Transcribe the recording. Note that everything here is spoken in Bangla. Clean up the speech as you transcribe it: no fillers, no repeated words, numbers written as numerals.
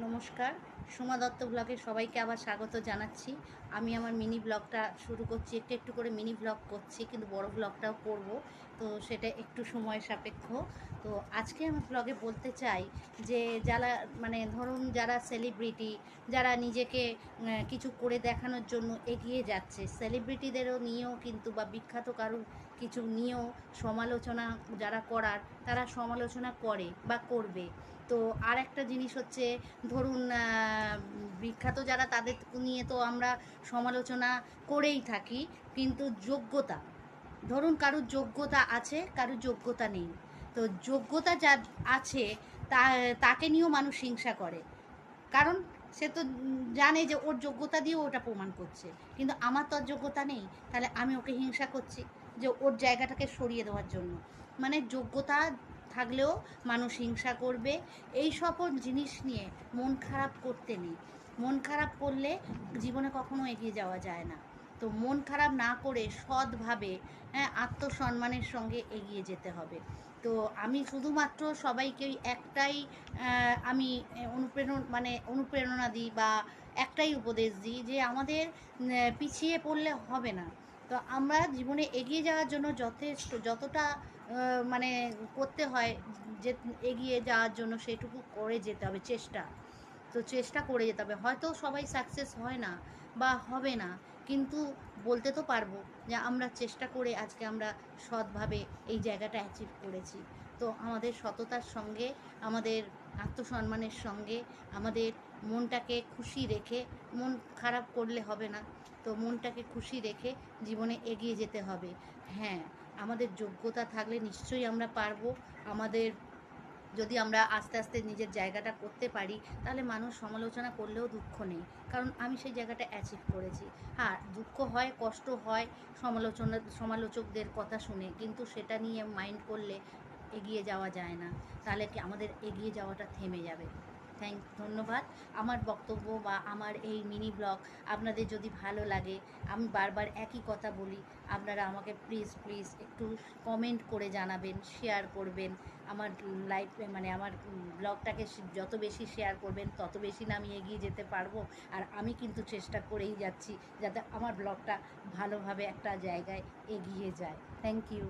নমস্কার, সোমা দত্ত ব্লগে সবাইকে আবার স্বাগত জানাচ্ছি। আমি আমার মিনি ব্লগটা শুরু করছি, একটু একটু করে মিনি ব্লগ করছি, কিন্তু বড় ব্লগটাও করব, তো সেটা একটু সময় সাপেক্ষ। তো আজকে আমি ব্লগে বলতে চাই যে যারা ধরুন যারা সেলিব্রিটি, যারা নিজেকে কিছু করে দেখানোর জন্য এগিয়ে যাচ্ছে, সেলিব্রিটিদেরও নিয়েও কিন্তু বা বিখ্যাত কারো কিছু নিয়েও সমালোচনা যারা করার, তারা সমালোচনা করে বা করবে। তো আর একটা জিনিস হচ্ছে, ধরুন বিখ্যাত যারা, তাদের নিয়ে তো আমরা সমালোচনা করেই থাকি, কিন্তু যোগ্যতা, ধরুন কারুর যোগ্যতা আছে, কারুর যোগ্যতা নেই, তো যোগ্যতা যার আছে তা তাকে নিয়েও মানুষ হিংসা করে। কারণ সে তো জানে যে ওর যোগ্যতা দিয়েও ওটা প্রমাণ করছে, কিন্তু আমার তো আর যোগ্যতা নেই, তাহলে আমি ওকে হিংসা করছি যে ওর জায়গাটাকে সরিয়ে দেওয়ার জন্য। মানে যোগ্যতা থাকলেও মানুষ হিংসা করবে। এই সকল জিনিস নিয়ে মন খারাপ করতে নেই। মন খারাপ করলে জীবনে কখনো এগিয়ে যাওয়া যায় না। তো মন খারাপ না করে সৎভাবে, আত্মসম্মানের সঙ্গে এগিয়ে যেতে হবে। তো আমি শুধুমাত্র সবাইকে একটাই আমি অনুপ্রেরণা দিই বা একটাই উপদেশ দিই যে আমাদের পিছিয়ে পড়লে হবে না। তো আমরা জীবনে এগিয়ে যাওয়ার জন্য যতটা মানে করতে হয়, যে এগিয়ে যাওয়ার জন্য সেটুকু করে যেতে হবে, চেষ্টা করে যেতে হবে। হয়তো সবাই সাকসেস হয় না বা হবে না, কিন্তু বলতে তো পারবো যে আমরা চেষ্টা করে আজকে আমরা সৎভাবে এই জায়গাটা অ্যাচিভ করেছি। তো আমাদের সততার সঙ্গে, আমাদের আত্মসম্মানের সঙ্গে, আমাদের মনটাকে খুশি রেখে, মন খারাপ করলে হবে না, তো মনটাকে খুশি রেখে জীবনে এগিয়ে যেতে হবে। হ্যাঁ, আমাদের যোগ্যতা থাকলে নিশ্চয়ই আমরা পারবো। আমাদের যদি আমরা আস্তে আস্তে নিজের জায়গাটা করতে পারি, তাহলে মানুষ সমালোচনা করলেও দুঃখ নেই, কারণ আমি সেই জায়গাটা অ্যাচিভ করেছি। হ্যাঁ, দুঃখ হয়, কষ্ট হয় সমালোচকদের কথা শুনে, কিন্তু সেটা নিয়ে মাইন্ড করলে এগিয়ে যাওয়া যায় না। তাহলে কি আমাদের এগিয়ে যাওয়াটা থেমে যাবে। ধন্যবাদ। আমার বক্তব্য বা আমার এই মিনি ব্লগ আপনাদের যদি ভালো লাগে, আমি বারবার একই কথা বলি, আপনারা আমাকে প্লিজ প্লিজ একটু কমেন্ট করে জানাবেন, শেয়ার করবেন। আমার লাইফ আমার ব্লগটাকে যত বেশি শেয়ার করবেন, তত বেশি না আমি এগিয়ে যেতে পারবো। আর আমি কিন্তু চেষ্টা করেই যাচ্ছি যাতে আমার ব্লগটা ভালোভাবে একটা জায়গায় এগিয়ে যায়। Thank you.